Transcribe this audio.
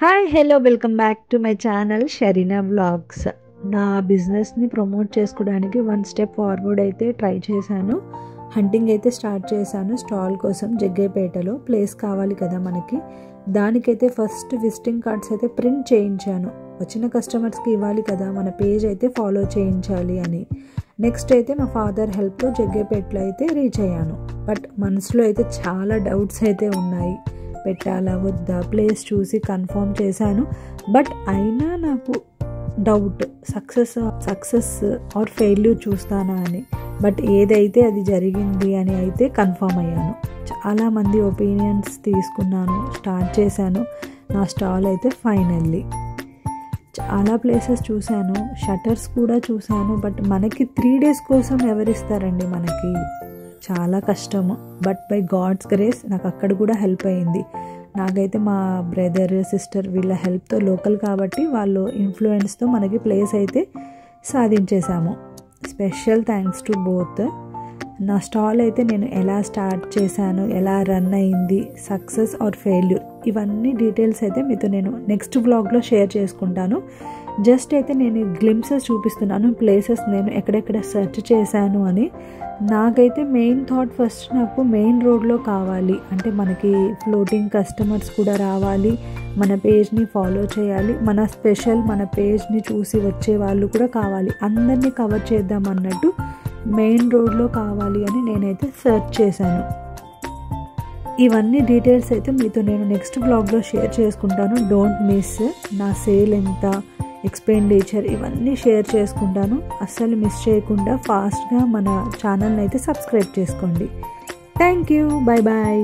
Hi hello welcome back to my channel Shareena vlogs. నా బిజినెస్ని promote చేసుకోవడానికి వన్ స్టెప్ ఫార్వర్డ్ అయితే ట్రై చేశాను. హంటింగ్ అయితే స్టార్ట్ చేశాను స్టాల్ కోసం. జగ్గైపేటలో ప్లేస్ కావాలి కదా మనకి. దానికైతే ఫస్ట్ విజిటింగ్ కార్డ్స్ అయితే ప్రింట్ చేయించాను. వచ్చిన కస్టమర్స్కి ఇవ్వాలి కదా, మన పేజ్ అయితే ఫాలో చేయించాలి అని. నెక్స్ట్ అయితే మా ఫాదర్ హెల్ప్తో జగ్గైపేటలో అయితే రీచ్ అయ్యాను. బట్ మనసులో అయితే చాలా డౌట్స్ అయితే ఉన్నాయి. పెట్టాలా వద్దా, ప్లేస్ చూసి కన్ఫర్మ్ చేశాను. బట్ అయినా నాకు డౌట్, సక్సెస్ ఆర్ ఫెయిల్యూర్ చూస్తానా అని. బట్ ఏదైతే అది జరిగింది అని అయితే కన్ఫర్మ్ అయ్యాను. చాలామంది ఒపీనియన్స్ తీసుకున్నాను, స్టార్ట్ చేశాను నా స్టాల్ అయితే. ఫైనల్లీ చాలా ప్లేసెస్ చూశాను, షట్టర్స్ కూడా చూశాను. బట్ మనకి 3 days కోసం ఎవరిస్తారండి, మనకి చాలా కష్టము. బట్ బై గాడ్స్ గ్రేస్ నాకు అక్కడ కూడా హెల్ప్ అయింది. నాకైతే మా బ్రదర్ సిస్టర్ వీళ్ళ హెల్ప్తో, లోకల్ కాబట్టి వాళ్ళు ఇన్ఫ్లుయెన్స్తో మనకి ప్లేస్ అయితే సాధించేశాము. Special thanks to both. నా స్టాల్ అయితే నేను ఎలా స్టార్ట్ చేశాను, ఎలా రన్ అయింది, సక్సెస్ ఆర్ ఫెయిల్యూర్, ఇవన్నీ డీటెయిల్స్ అయితే మీతో నేను నెక్స్ట్ వ్లాగ్లో షేర్ చేసుకుంటాను. జస్ట్ అయితే నేను గ్లిమ్సెస్ చూపిస్తున్నాను, ప్లేసెస్ నేను ఎక్కడెక్కడ సెర్చ్ చేశాను అని. నాకైతే మెయిన్ థాట్ ఫస్ట్ నాకు మెయిన్ రోడ్లో కావాలి. అంటే మనకి ఫ్లోటింగ్ కస్టమర్స్ కూడా రావాలి, మన పేజ్ని ఫాలో చేయాలి, మన స్పెషల్ మన పేజ్ని చూసి వచ్చే వాళ్ళు కూడా కావాలి. అందరినీ కవర్ చేద్దాం అన్నట్టు మెయిన్ రోడ్లో కావాలి అని నేనైతే సెర్చ్ చేశాను. ఇవన్నీ డీటెయిల్స్ అయితే మీతో నేను నెక్స్ట్ వ్లాగ్లో షేర్ చేసుకుంటాను. Don't miss. నా సేల్ ఎంత, ఎక్స్పెండిచర్, ఇవన్నీ షేర్ చేసుకుంటాను. అస్సలు మిస్ చేయకుండా ఫాస్ట్గా మన ఛానల్ని అయితే సబ్స్క్రైబ్ చేసుకోండి. Thank you. Bye bye.